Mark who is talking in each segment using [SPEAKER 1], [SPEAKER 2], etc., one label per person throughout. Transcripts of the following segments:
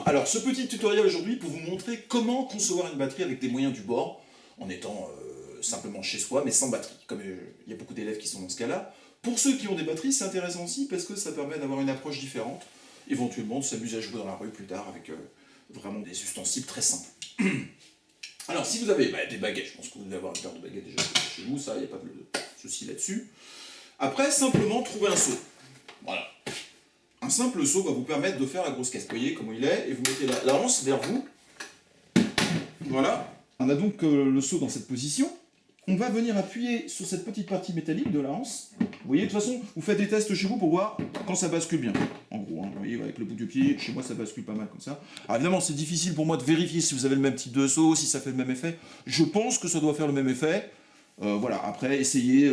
[SPEAKER 1] Alors, ce petit tutoriel aujourd'hui pour vous montrer comment concevoir une batterie avec des moyens du bord, en étant simplement chez soi, mais sans batterie, comme il y a beaucoup d'élèves qui sont dans ce cas-là. Pour ceux qui ont des batteries, c'est intéressant aussi parce que ça permet d'avoir une approche différente, éventuellement de s'amuser à jouer dans la rue plus tard avec vraiment des ustensiles très simples. Alors, si vous avez des baguettes, je pense que vous devez avoir une paire de baguettes déjà chez vous, ça, il n'y a pas de souci là-dessus. Après, simplement trouver un seau. Voilà. Un simple seau va vous permettre de faire la grosse caisse. Vous voyez comment il est, et vous mettez la hanse vers vous. Voilà. On a donc le seau dans cette position. On va venir appuyer sur cette petite partie métallique de la hanse. Vous voyez, de toute façon, vous faites des tests chez vous pour voir quand ça bascule bien. En gros, hein, vous voyez, avec le bout du pied, chez moi ça bascule pas mal comme ça. Alors évidemment, c'est difficile pour moi de vérifier si vous avez le même type de seau, si ça fait le même effet. Je pense que ça doit faire le même effet. Voilà, après, essayez,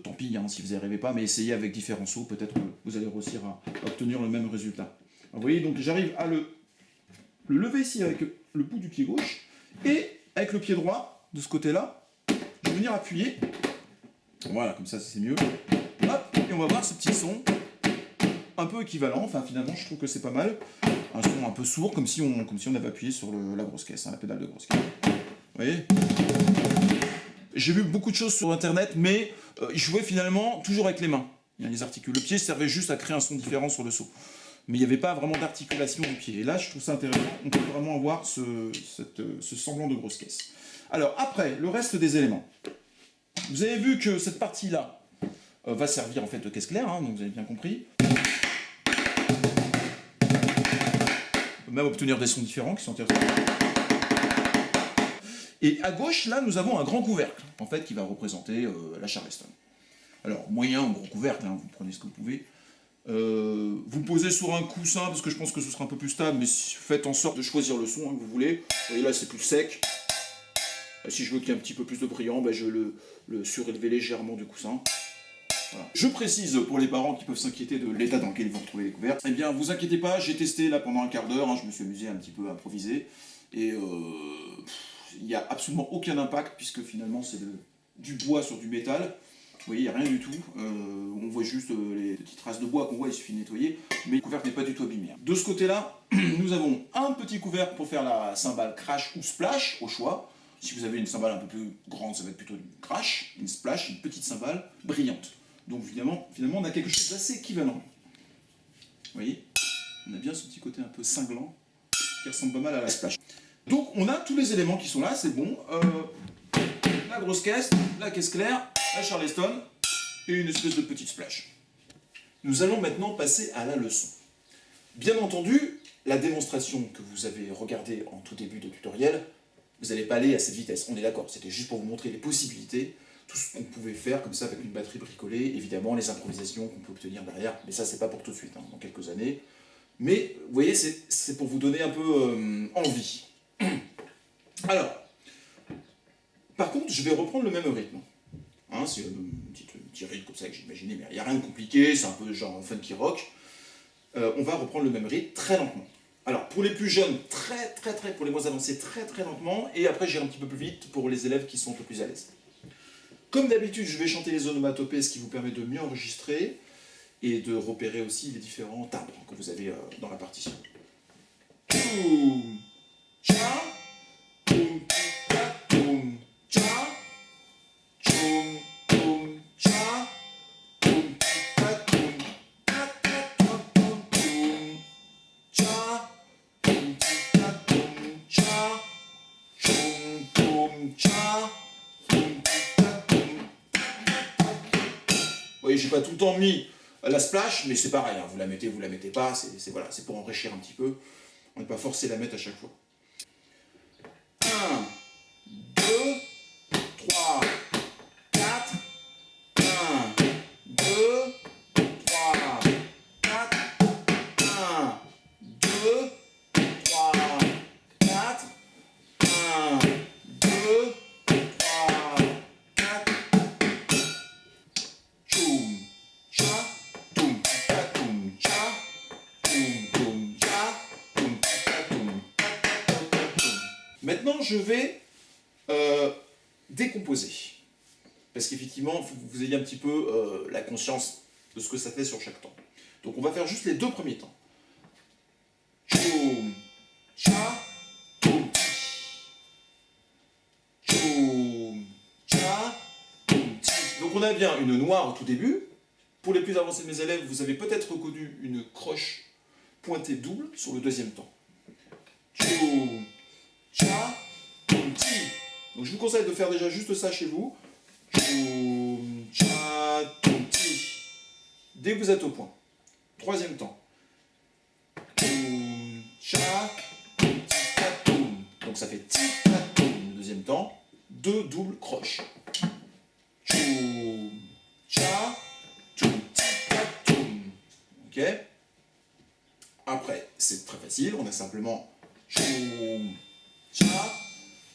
[SPEAKER 1] tant pis hein, si vous n'y arrivez pas, mais essayez avec différents seaux, peut-être que vous allez réussir à obtenir le même résultat. Alors, vous voyez, donc j'arrive à le lever ici avec le bout du pied gauche, et avec le pied droit, de ce côté-là, je vais venir appuyer. Voilà, comme ça c'est mieux. Hop, et on va voir ce petit son, un peu équivalent, enfin finalement je trouve que c'est pas mal. Un son un peu sourd, comme si on avait appuyé sur la grosse caisse, hein, la pédale de grosse caisse. Vous voyez ? J'ai vu beaucoup de choses sur internet, mais ils jouaient finalement toujours avec les mains. Il y a les articulations. Le pied servait juste à créer un son différent sur le seau. Mais il n'y avait pas vraiment d'articulation du pied. Et là, je trouve ça intéressant. On peut vraiment avoir ce semblant de grosse caisse. Alors, après, le reste des éléments. Vous avez vu que cette partie-là va servir en fait de caisse claire, hein, donc vous avez bien compris. On peut même obtenir des sons différents qui sont intéressants. Et à gauche, là, nous avons un grand couvercle, en fait, qui va représenter la Charleston. Alors, moyen ou gros couvercle, hein, vous prenez ce que vous pouvez. Vous posez sur un coussin, parce que je pense que ce sera un peu plus stable, mais faites en sorte de choisir le son hein, que vous voulez. Vous voyez là, c'est plus sec. Si je veux qu'il y ait un petit peu plus de brillant, je le surélever légèrement du coussin. Voilà. Je précise pour les parents qui peuvent s'inquiéter de l'état dans lequel ils vont retrouver les couvercles. Eh bien, vous inquiétez pas, j'ai testé là pendant un quart d'heure, hein, je me suis amusé un petit peu à improviser. Et il n'y a absolument aucun impact, puisque finalement c'est du bois sur du métal. Vous voyez, il n'y a rien du tout. On voit juste les petites traces de bois qu'on voit, il suffit de nettoyer. Mais le couvercle n'est pas du tout abîmé. De ce côté-là, nous avons un petit couvercle pour faire la cymbale crash ou splash, au choix. Si vous avez une cymbale un peu plus grande, ça va être plutôt une crash, une splash, une petite cymbale brillante. Donc finalement, on a quelque chose d'assez équivalent. Vous voyez, on a bien ce petit côté un peu cinglant, qui ressemble pas mal à la splash. Donc on a tous les éléments qui sont là, c'est bon. La grosse caisse, la caisse claire, la Charleston et une espèce de petite splash. Nous allons maintenant passer à la leçon. Bien entendu, la démonstration que vous avez regardée en tout début de tutoriel, vous n'allez pas aller à cette vitesse, on est d'accord, c'était juste pour vous montrer les possibilités, tout ce qu'on pouvait faire comme ça avec une batterie bricolée, évidemment les improvisations qu'on peut obtenir derrière, mais ça c'est pas pour tout de suite, hein, dans quelques années. Mais vous voyez, c'est pour vous donner un peu envie. Alors, par contre, je vais reprendre le même rythme. Hein, c'est un petit rythme comme ça que j'ai imaginé, mais il n'y a rien de compliqué, c'est un peu genre funky rock. On va reprendre le même rythme très lentement. Alors, pour les plus jeunes, pour les moins avancés, très lentement, et après j'irai un petit peu plus vite pour les élèves qui sont un peu plus à l'aise. Comme d'habitude, je vais chanter les onomatopées, ce qui vous permet de mieux enregistrer, et de repérer aussi les différents timbres que vous avez dans la partition. Toum, cha, toum, ta, toum, cha, toum, toum, cha, toum, ta, toum, ta, ta, ta, toum, toum, cha, toum, ta, toum, cha, toum, toum, cha, toum, ta, toum. Vous voyez, j'ai pas tout le temps mis la splash, mais c'est pareil, hein, vous la mettez pas, c'est pour enrichir un petit peu. On n'est pas forcé de la mettre à chaque fois. 1, 2, 3, 4, 1, 2, 3, 4, 1, 2, 3, 4, 1, 2, 3, 4, choum, cha, toum, ta, toum, cha, toum, toum, cha, toum, ta, toum, ta, ta, ta, toum. Maintenant, je vais décomposer. Parce qu'effectivement, il faut que vous ayez un petit peu la conscience de ce que ça fait sur chaque temps. Donc on va faire juste les deux premiers temps. Choum, bien une noire au tout début. Pour les plus avancés de mes élèves, vous avez peut-être reconnu une croche pointée double sur le deuxième temps. Tchoum, tcha, toum, ti. Donc je vous conseille de faire déjà juste ça chez vous. Tchoum, tcha, toum, ti. Dès que vous êtes au point. Troisième temps. Tchoum, tcha, toum, ti, ta, toum. Donc ça fait ti, ta, toum. Le deuxième temps. 2 doubles croches. Tchoum, tcha, toum, ti, ta, toum. Ok? Après, c'est très facile, on a simplement tchoum, tcha,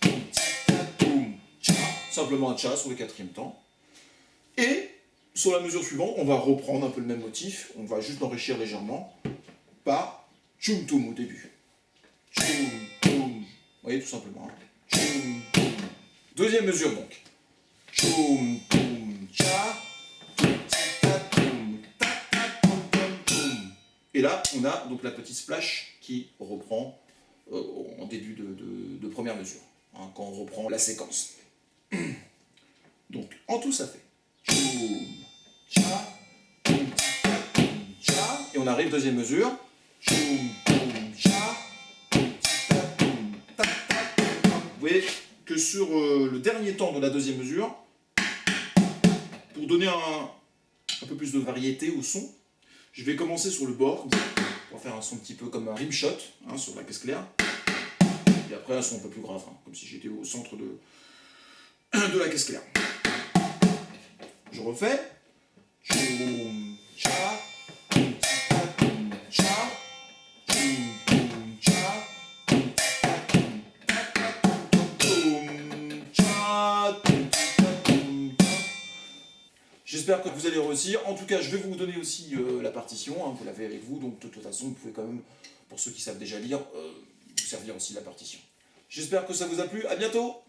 [SPEAKER 1] toum, ti, ta, toum, tcha. Simplement un tcha sur le quatrième temps. Et sur la mesure suivante, on va reprendre un peu le même motif, on va juste l'enrichir légèrement par tchoum toum au début. Tchoum toum. Vous voyez, tout simplement. Tchoum toum. Deuxième mesure donc. Tchoum toum tcha. Toum ti ta toum. Ta ta toum toum toum. Et là, on a donc la petite splash qui reprend en début de première mesure, hein, quand on reprend la séquence. Donc, en tout, ça fait tchoum tcha. Toum ti ta toum tcha. Et on arrive deuxième mesure. Tchoum toum tcha. Toum ti ta toum. Ta ta toum toum. Vous voyez que sur le dernier temps de la deuxième mesure, pour donner un peu plus de variété au son, je vais commencer sur le bord, pour faire un son un petit peu comme un rimshot, hein, sur la caisse claire, et après un son un peu plus grave, hein, comme si j'étais au centre de la caisse claire. Je refais. Tchoum, tcha, toum, ti, ta, toum, tcha, tchoum, toum, tcha, toum, ti, ta, toum, ta, ta, toum, toum, tcha, toum, ti, ta, toum, ta. J'espère que vous allez réussir. En tout cas, je vais vous donner aussi la partition, hein, vous l'avez avec vous, donc de toute façon, vous pouvez quand même, pour ceux qui savent déjà lire, vous servir aussi la partition. J'espère que ça vous a plu. À bientôt!